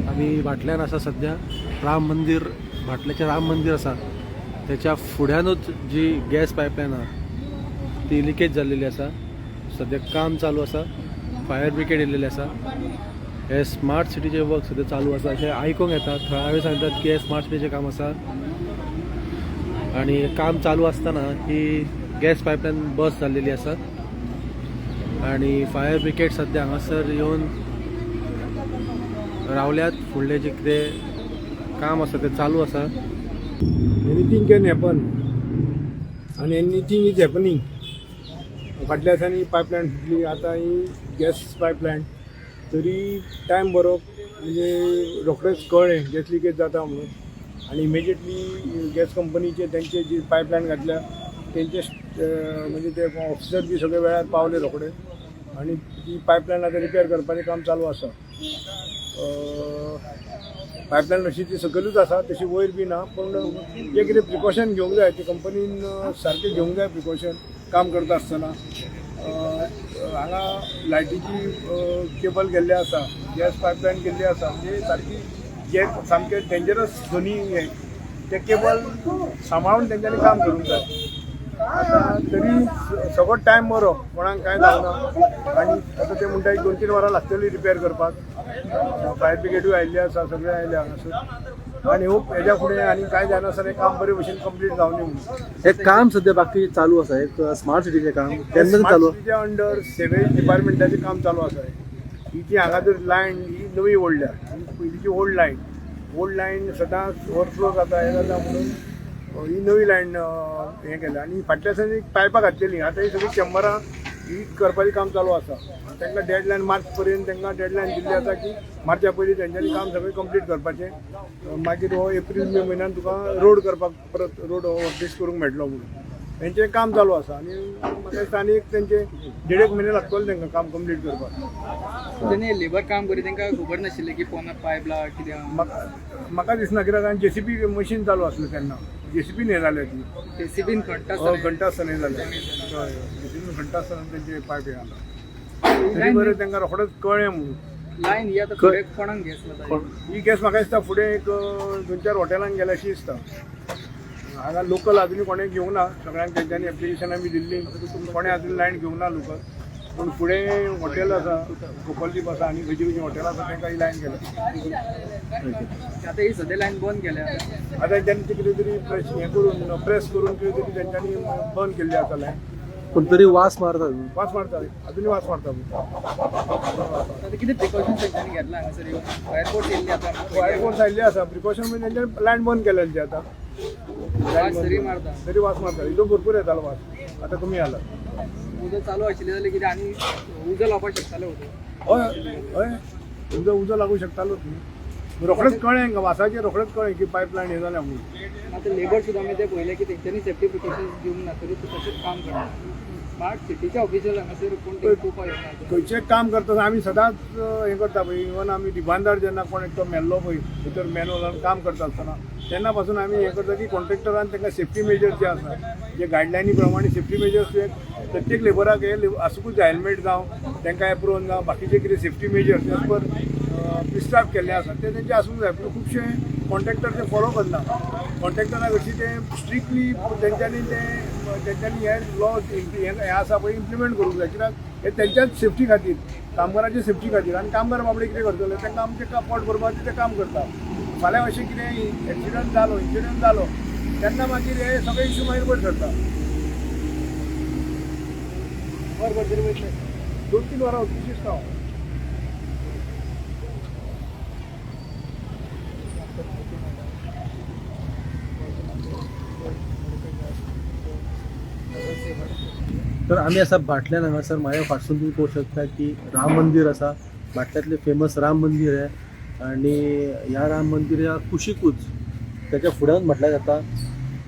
आम्ही भाटल्यान आसा सध्या राम मंदिर, भाटल्याचें राम मंदिर आसा त्याच्या फुड्यानूच जी गॅस पायपलायन आहा ती लिकेज जाल्लेली आसा. सध्या काम चालू आसा, फायर ब्रिगेड येयलेली आसा. हे स्मार्ट सिटीचे वर्क सध्या चालू आसा अशें आयकूंक येता. थळावे सांगतात की हे स्मार्ट सिटीचें काम आसा आणि काम चालू असताना ही गॅस पायपलायन बस जाल्लेली आसा आणि फायर ब्रिगेड सध्या हांगासर येवन रावल्यात. फुडलें जे कितें काम आसा तें चालू आसा. एनीथिंग कॅन हॅपन आनी एनीथिंग इज हॅपनिंग. फाटल्या दिसांनी पायपलायन फुटली, आतां ही गॅस पायपलायन. तरी टायम बरो म्हणजे रोखडेंच कळ्ळें गॅस लिकेज जाता म्हणून आनी इमिजिएटली गॅस कंपनीचे तेंचे जी पायपलायन घातल्या तेंचे म्हणजे ते ऑफिसर बी सगळे वेळार पावले रोखडे आनी ती पायपलायन आतां रिपेर करपाचें काम चालू आसा. पायपलायन अशी ती सकयलूच आसा, तशी वयर बी ना, पूण जे कितें प्रिकॉशन घेवंक जाय ते कंपनीन सारकें घेवंक जाय प्रिकॉशन काम करता आसतना. हांगा लायटीची केबल गेल्ले आसा, गॅस पायपलायन गेल्ली आसा, म्हणजे सारकी जे सामकें डेंजरस दोनी हे ते केबल सांबाळून तेंच्यांनी काम करूंक जाय. आतां तरी सगळो टायम बरो, कोणाक कांय जावना आनी आतां ते म्हणटा 2-3 वरां लागतलीं रिपेर करपाक. फायर ब्रिगेडूय आयिल्ली आसा, सगळे आयले हांगासर आनी होप हेज्या फुडें आनी कांय जायनासर हें काम बरे भशेन कंप्लीट जावनी म्हणून. हे काम सध्या बाकी चालू आसा, एक स्मार्ट सिटीचें काम केन्ना चालू. सिटीच्या अंडर सेवेज डिपार्टमेंटाचें काम चालू आसा. ही जी हांगा जर लायन ही नवी ओडल्या, ही पयलींची ओल्ड लायन सदांच ओवरफ्लो जाता हें जाता म्हणून ही नवी लायन हें केल्या आनी फाटल्या दिसांनी पायपां घातलेलीं. आतां ही सगळीं चेंबरां ही करपाचें काम चालू आसा. तांकां डेडलायन मार्च पर्यंत तांकां डेडलायन दिल्ली आसा की मार्चा पयलीं तेंच्यांनी काम सगळें कंप्लीट करपाचें. मागीर हो एप्रील मे म्हयन्यान तुका रोड करपाक परत रोड ऑफिस करूंक मेळटलो म्हणून तेंचें काम चालू आसा. आनी म्हाका दिसता आनी तेंचे 1.5 म्हयने लागतले तांकां काम कंप्लीट करपाक. तेणी लेबर काम करी तांकां खबर नाशिल्लें की फोन पायप ला कित्याक म्हाका दिसना, कित्याक जेसीबी मशीन चालू आसलें तेन्ना. जेसीबीन हें जालें ती जेसीबीन घंटा घंटा आसतना हें जालें. जेसीबीन घंटा आसतना तेंचे पायप हें जालो. तरी बरें तांकां रोखडेंच कळ्ळें म्हणून. लायन ही आतां फुडें कोणाक गॅस जाता ही गॅस म्हाका दिसता फुडें एक 2-4 हॉटेलांक गेल्या अशी दिसता. हांगा लोकल अजून कोणें घेवंक ना, सगळ्यांक तेंच्यांनी एप्लिकेशनां बी दिल्लीं, कोणें अजून लायन घेवंक ना लोकल. पूण फुडें हॉटेल आसा, गोपालदीप आसा आनी खंयची हॉटेलां आसा तांकां ही लायन गेल्या. आतां ही सद्या लायन बंद केल्या. आतां तेंच्यांनी कितें तरी प्रेस करून कितें तरी तेंच्यांनी बंद केल्ली आसा लायन. पण तरी वास मारता. अजूनय वास मारता. आतां कितें प्रिकॉशन तेंच्यांनी घेतला हांगासर फायर फोर्स येयल्ली आतां. फायर फोर्स आयिल्ली आसा. प्रिकॉशन म्हणजे तेंच्यांनी लायन बंद केलेली आतां. तरी मारता. तरी वास मारता. इलो भरपूर येतालो वास, आतां कमी जाला. उदक चालू आशिल्लें जाल्यार कितें आनी उजो लावपाक शकताले उदक. हय उजो लागू शकतालोच न्ही. रोखडेंच कळ्ळें हांकां, वासाचें रोखडेंच कळ्ळें की पायपलायन हें जाल्या म्हणून. आतां लेबर सुद्दां आमी ते पळयलें की तेंच्यांनी सेफ्टी प्रिकॉशन्स दिवंक ना, तरी तशेंच काम करता. स्मार्ट सिटीच्या ऑफिशियल हांगासर कोण ते खूप खंयचें काम करता आमी सदांच हें करता पळय. इवन आमी दिबांदार जेन्ना कोण एकटो मेल्लो पळय भितर मॅन्युअलान काम करता आसतना तेन्ना पासून आमी हें करता की कॉन्ट्रॅक्टरान तांकां सेफ्टी मेजर्स जे आसा, जे गायडलायनी प्रमाणे सेफ्टी मेजर्स प्रत्येक लेबराक हे आसूंकूच जाय. हेल्मेट जावं, तांकां एप्रोन जावं, बाकीचे कितें safety measures as per prescribe केल्ले आसा ते तेंचे आसूंक जाय. पूण खुबशे कॉन्ट्रॅक्टर ते फॉलो करना. कॉन्ट्रॅक्टराक अशी ते स्ट्रिक्टली तेंच्यांनी हे लॉ हें आसा पळय इम्प्लिमेंट करूंक जाय. कित्याक हे तेंच्याच सेफ्टी खातीर, कामगारांच्या सेफ्टी खातीर. आनी कामगार बाबडे कितें करतले, तांकां आमचें पोट भरपाचें ते काम करता. फाल्यां अशें कितें इन्सिडंट जालो तेन्ना मागीर हे सगळे इश्यू मागीर वयर सरता. बरें तरी वयतले 2-3 वरां वचूंक दिसता हांव. तर आम्ही असा भाटल्यान हांगासर माझ्या फाटसून तुम्ही पळोवंक शकता की राम मंदिर असा, भाटल्यातले फेमस राम मंदिर आहे आणि ह्या राम मंदिरा कुशीकूच त्याच्या फुड्यान म्हटल्यार जाता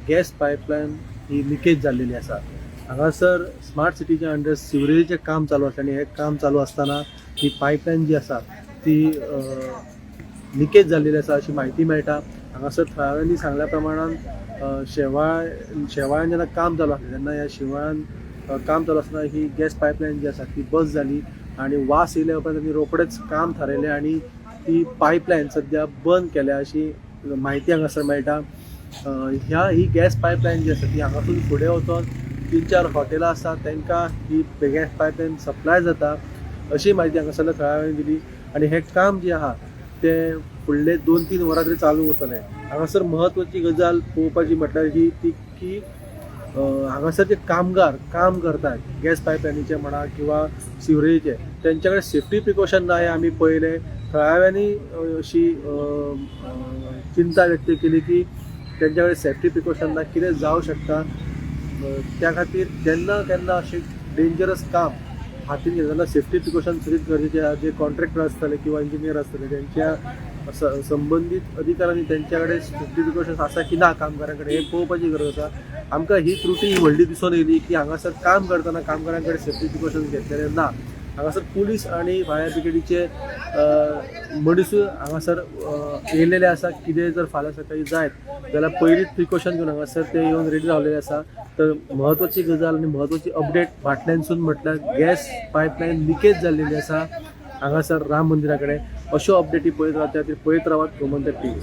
गॅस पायपलायन ही लिकेज जाल्लेली आसा. हांगासर स्मार्ट सिटीच्या अंडर सिवरेजीचें काम चालू आसा आणि हे काम चालू आसतना ही पायपलायन जी आसा ती लिकेज जाल्लेली आसा अशी म्हायती मेळटा. हांगासर थळाव्यांनी सांगल्या प्रमाणान शेवाळ्यान जेन्ना काम चालू आसलें तेन्ना ह्या शेवाळ्यान काम चालू आसतना ही गॅस पायपलायन जी आसा ती बस जाली आणि वास येयल्या उपरांत त्यांनी रोखडेंच काम थारयलें आणि ती पायपलायन सद्या बंद केल्या अशी म्हायती हांगासर मेळटा. ही गॅस पायपलायन जी आसा ती हांगासून फुडें वचोन 3-4 हॉटेलां आसा तांकां ही गॅस पायपलायन सप्लाय जाता अशी म्हायती हांगासरल्या थळाव्यांनी दिली. आणि हे काम जे आहा ते फुडले 2-3 वरां तरी चालू उरतलें. हांगासर म्हत्वाची गजाल पळोवपाची म्हटल्यार ही ती की हांगासर जे कामगार काम करतात गॅस पायपलायनीचे म्हणा किंवा सिवरेजीचे त्यांच्या कडेन सेफ्टी प्रिकॉशन ना हे आमी पळयलें. थळाव्यांनी अशी चिंता व्यक्त केली की त्यांच्या कडेन सेफ्टी प्रिकॉशन ना कितें जावं शकता. त्या खातीर जेन्ना केन्ना अशें डेंजरस काम हातीन घेतना सेफ्टी प्रिकॉशन सगळींच गरजेचे आहा. जे कॉन्ट्रॅक्टर आसतले किंवा इंजिनियर आसतले त्यांच्या संबंधीत अधिकाऱ्यांनी त्यांच्या कडेन सेफ्टी प्रिकॉशन्स आसा की ना कामगारां कडेन हे पळोवपाची गरज आसा. आमकां ही त्रुटी व्हडली दिसून येयली की हांगासर काम करतना कामगारां कडेन सेफ्टी प्रिकॉशन्स घेतलेले ना. हांगासर पुलीस आणि फायर ब्रिगेडीचे मनीसूय हांगासर येयलेले आसा. कितें जर फाल्यां सकाळी जायत जाल्यार पयलींच प्रिकॉशन घेवन हांगासर ते येवन रेडी रावलेले आसा. तर म्हत्वाची गजाल आणि म्हत्वाची अपडेट भाटल्यांसून म्हटल्यार गॅस पायपलायन लिकेज जाल्लेली आसा हांगासर राम मंदिरा कडेन. अश्यो अपडेटी पळयत रावतात, पळयत रावात गोमंतक टीव्ही.